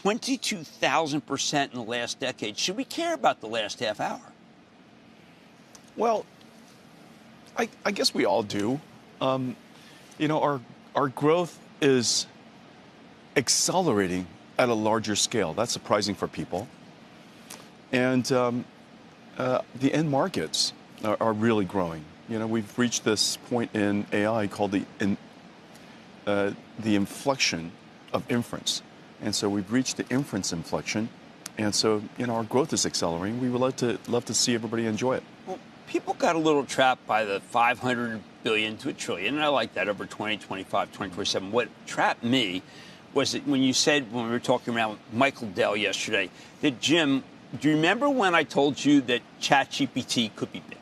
22,000% in the last decade. Should we care about the last half hour? Well, I guess we all do. You know, our growth is accelerating at a larger scale. That's surprising for people. And the end markets are really growing. You know, we've reached this point in AI called the inflection of inference. And so we've reached the inference inflection. And so, you know, our growth is accelerating. We would love to see everybody enjoy it. Well, people got a little trapped by the 500 billion to a trillion, and I like that, over 2025, 2027. What trapped me was that when you said, when we were talking around Michael Dell yesterday, that, Jim, do you remember when I told you that ChatGPT could be big?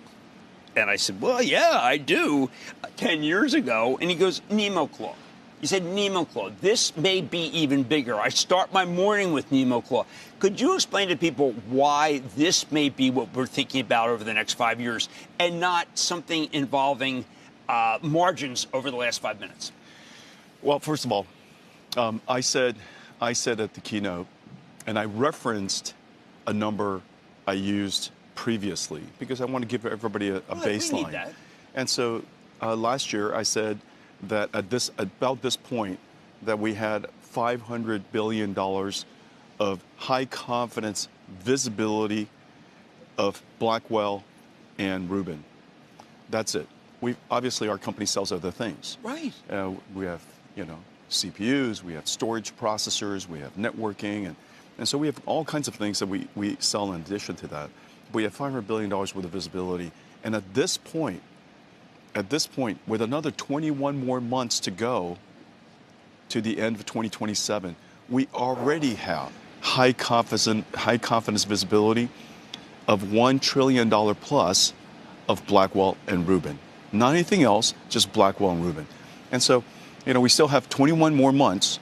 And I said, well, yeah, I do, 10 years ago. And he goes, NemoClaw. He said, NemoClaw, this may be even bigger. I start my morning with NemoClaw. Could you explain to people why this may be what we're thinking about over the next 5 years and not something involving margins over the last 5 minutes? Well, first of all, I said at the keynote, and I referenced a number I used previously because I want to give everybody a baseline. We need that. And so last year I said that about this point that we had $500 billion of high confidence visibility of Blackwell and Rubin. That's it. Obviously our company sells other things. Right. We have, you know, CPUs, we have storage processors, we have networking, and so we have all kinds of things that we sell in addition to that. We have $500 billion worth of visibility. And at this point, with another 21 more months to go to the end of 2027, we already have high confidence visibility of $1 trillion plus of Blackwell and Rubin. Not anything else, just Blackwell and Rubin. And so, you know, we still have 21 more months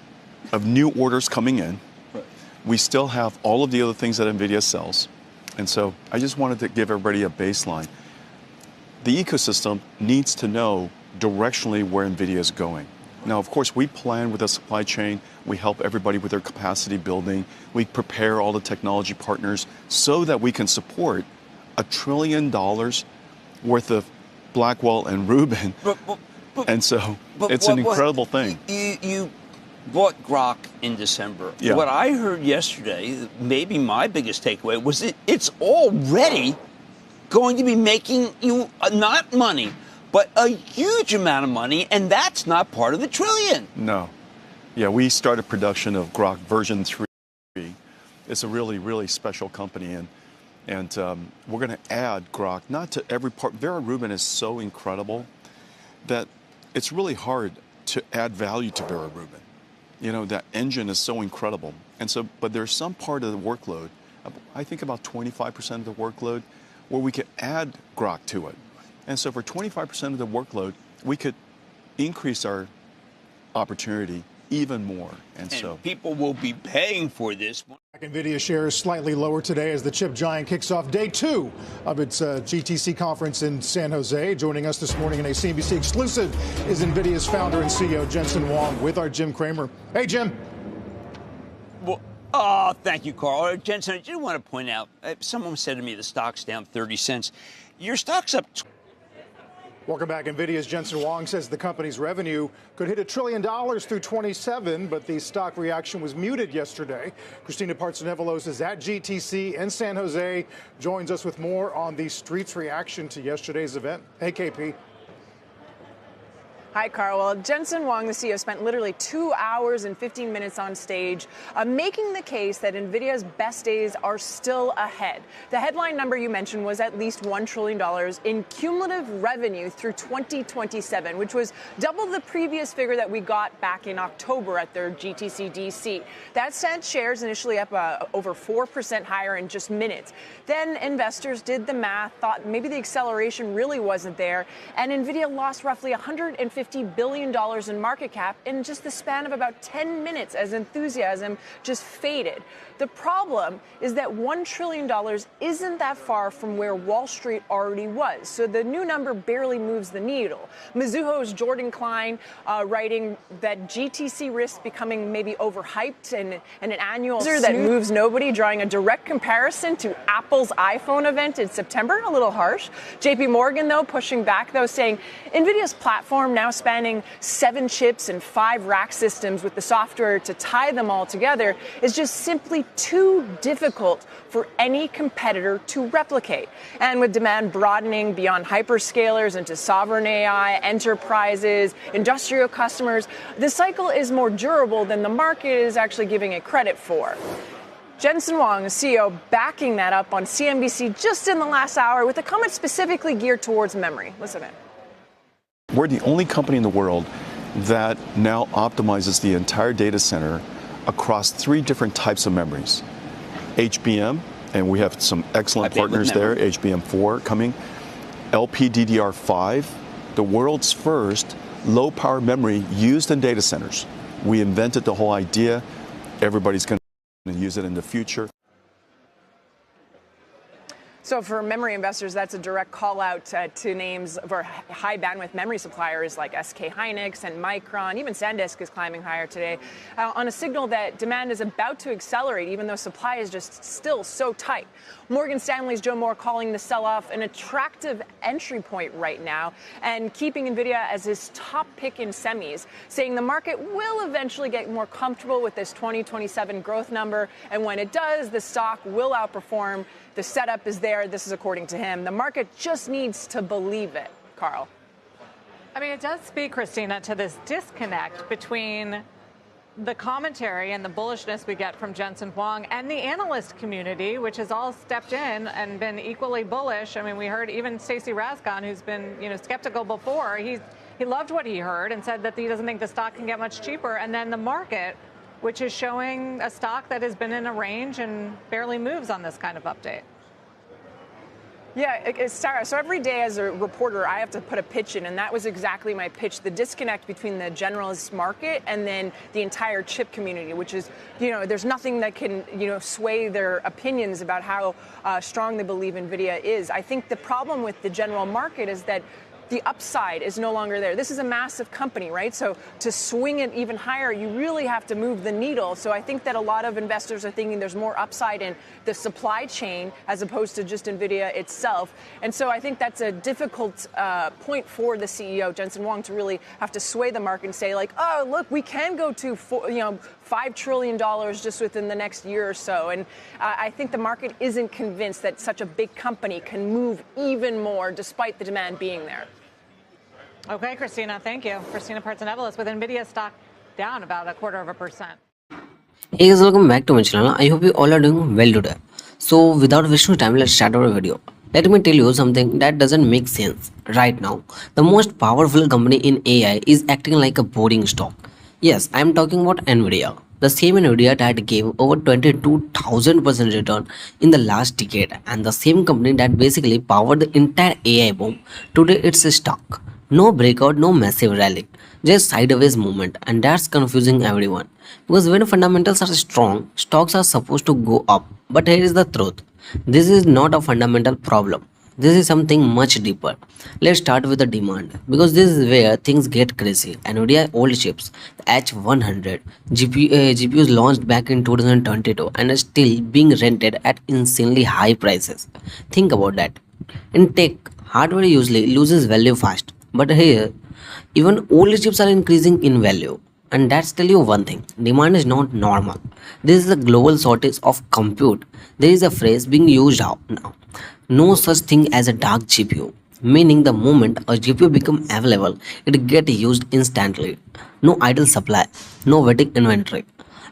of new orders coming in. Right. We still have all of the other things that NVIDIA sells. And so I just wanted to give everybody a baseline. The ecosystem needs to know directionally where NVIDIA is going. Now, of course, we plan with the supply chain. We help everybody with their capacity building. We prepare all the technology partners so that we can support $1 trillion worth of Blackwell and Rubin. And so it's an incredible thing. You bought Grok in December. Yeah. What I heard yesterday, maybe my biggest takeaway, was it's already going to be making you not money, but a huge amount of money, and that's not part of the trillion. No. Yeah, we started production of Grok version 3. It's a really, really special company, and we're going to add Grok, not to every part. Vera Rubin is so incredible that it's really hard to add value to Vera Rubin. You know, that engine is so incredible. And so, but there's some part of the workload, I think about 25% of the workload, where we could add Grok to it. And so for 25% of the workload, we could increase our opportunity even more. And so people will be paying for this. NVIDIA shares slightly lower today as the chip giant kicks off day 2 of its GTC conference in San Jose. Joining us this morning in a CNBC exclusive is NVIDIA's founder and CEO, Jensen Huang, with our Jim Cramer. Hey, Jim. Well, thank you, Carl. Jensen, I just want to point out, someone said to me the stock's down 30 cents. Your stock's up. Welcome back. NVIDIA's Jensen Huang says the company's revenue could hit $1 trillion through 27, but the stock reaction was muted yesterday. Christina Partsinevelos is at GTC in San Jose, joins us with more on the street's reaction to yesterday's event. Hey, KP. Hi, Carl. Well, Jensen Huang, the CEO, spent literally 2 hours and 15 minutes on stage making the case that NVIDIA's best days are still ahead. The headline number you mentioned was at least $1 trillion in cumulative revenue through 2027, which was double the previous figure that we got back in October at their GTC DC. That sent shares initially up over 4% higher in just minutes. Then investors did the math, thought maybe the acceleration really wasn't there, and NVIDIA lost roughly $150 $150 billion in market cap in just the span of about 10 minutes as enthusiasm just faded. The problem is that $1 trillion isn't that far from where Wall Street already was. So the new number barely moves the needle. Mizuho's Jordan Klein writing that GTC risk becoming maybe overhyped and an annual that moves nobody, drawing a direct comparison to Apple's iPhone event in September. A little harsh. JP Morgan, though, pushing back, though, saying NVIDIA's platform now spanning 7 chips and 5 rack systems with the software to tie them all together is just simply too difficult for any competitor to replicate. And with demand broadening beyond hyperscalers into sovereign AI, enterprises, industrial customers, the cycle is more durable than the market is actually giving it credit for. Jensen Huang, the CEO, backing that up on CNBC just in the last hour with a comment specifically geared towards memory. Listen in. We're the only company in the world that now optimizes the entire data center across 3 different types of memories. HBM, and we have some excellent partners there, HBM4 coming. LPDDR5, the world's first low-power memory used in data centers. We invented the whole idea. Everybody's going to use it in the future. So for memory investors, that's a direct call out to names for high bandwidth memory suppliers like SK Hynix and Micron. Even SanDisk is climbing higher today on a signal that demand is about to accelerate, even though supply is just still so tight. Morgan Stanley's Joe Moore calling the sell-off an attractive entry point right now and keeping NVIDIA as his top pick in semis, saying the market will eventually get more comfortable with this 2027 growth number. And when it does, the stock will outperform. The setup is there. This is according to him. The market just needs to believe it. Carl. I mean, it does speak, Christina, to this disconnect between the commentary and the bullishness we get from Jensen Huang and the analyst community, which has all stepped in and been equally bullish. I mean, we heard even Stacey Rasgon, who's been, skeptical before. He loved what he heard and said that he doesn't think the stock can get much cheaper. And then the market, which is showing a stock that has been in a range and barely moves on this kind of update. Yeah, Sarah, so every day as a reporter, I have to put a pitch in, and that was exactly my pitch, the disconnect between the generalist market and then the entire chip community, which is, there's nothing that can, sway their opinions about how strong they believe NVIDIA is. I think the problem with the general market is that the upside is no longer there. This is a massive company, right? So to swing it even higher, you really have to move the needle. So I think that a lot of investors are thinking there's more upside in the supply chain as opposed to just NVIDIA itself. And so I think that's a difficult point for the CEO, Jensen Huang, to really have to sway the market and say, like, oh, look, we can go to $5 trillion just within the next year or so. And I think the market isn't convinced that such a big company can move even more despite the demand being there. Okay, Christina, thank you. Christina Partsinevelos with NVIDIA stock down about 0.25%. Hey guys, welcome back to my channel. I hope you all are doing well today. So without wasting time, let's start our video. Let me tell you something that doesn't make sense right now. The most powerful company in AI is acting like a boring stock. Yes, I am talking about NVIDIA. The same NVIDIA that gave over 22,000% return in the last decade, and the same company that basically powered the entire AI boom. Today it's stuck. No breakout, no massive rally, just sideways movement, and that's confusing everyone. Because when fundamentals are strong, stocks are supposed to go up. But here is the truth. This is not a fundamental problem. This is something much deeper. Let's start with the demand, because this is where things get crazy. NVIDIA old chips, H100, GPUs launched back in 2022 and are still being rented at insanely high prices. Think about that. In tech, hardware usually loses value fast. But here, even old chips are increasing in value. And that's tell you one thing, demand is not normal. This is a global shortage of compute. There is a phrase being used out now. No such thing as a dark GPU. Meaning the moment a GPU become available, it get used instantly. No idle supply, no waiting inventory.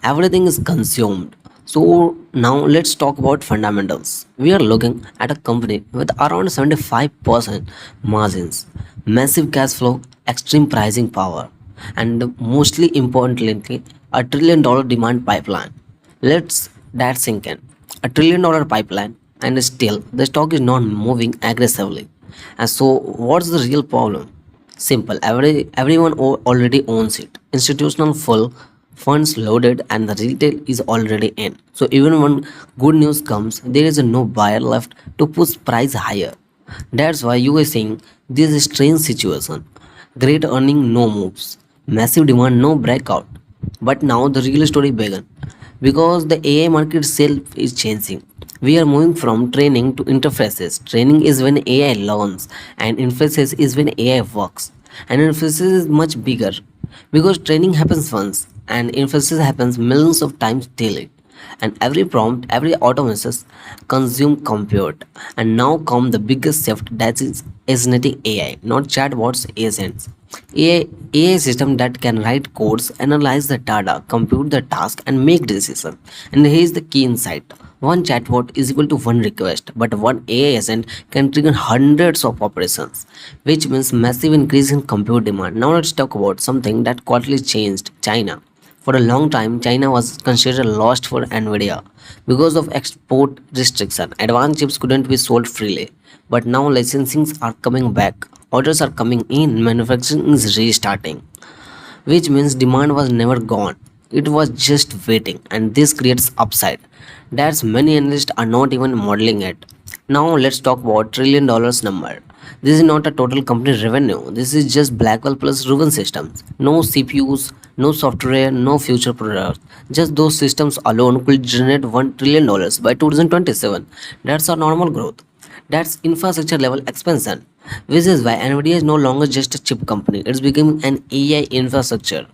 Everything is consumed. So now let's talk about fundamentals. We are looking at a company with around 75% margins, massive cash flow, extreme pricing power, and mostly importantly, a $1 trillion demand pipeline. Let's that sink in. A $1 trillion pipeline, and still the stock is not moving aggressively. And so what's the real problem? Simple. Everyone already owns it. Institutional full, funds loaded, and the retail is already in. So even when good news comes, there is no buyer left to push price higher. That's why you are seeing this strange situation. Great earning, no moves. Massive demand, no breakout. But now the real story began because the AI market itself is changing. We are moving from training to interfaces. Training is when AI learns, and interfaces is when AI works. And interfaces is much bigger because training happens once, and interfaces happens millions of times daily. And every prompt, every automation consume compute. And now come the biggest shift, that is agentic AI, not chatbots, agents. AI system that can write codes, analyze the data, compute the task, and make decisions. And here's the key insight. One chatbot is equal to one request, but one AI agent can trigger hundreds of operations, which means massive increase in compute demand. Now let's talk about something that quietly changed China. For a long time, China was considered lost for NVIDIA because of export restriction. Advanced chips couldn't be sold freely. But now licensings are coming back, orders are coming in, manufacturing is restarting, which means demand was never gone. It was just waiting, and this creates upside. That's many analysts are not even modeling it. Now let's talk about trillion dollars number. This is not a total company revenue. This is just Blackwell plus Rubin systems. No CPUs, no software, no future products. Just those systems alone could generate $1 trillion by 2027. That's our normal growth. That's infrastructure level expansion. Which is why NVIDIA is no longer just a chip company. It's becoming an AI infrastructure.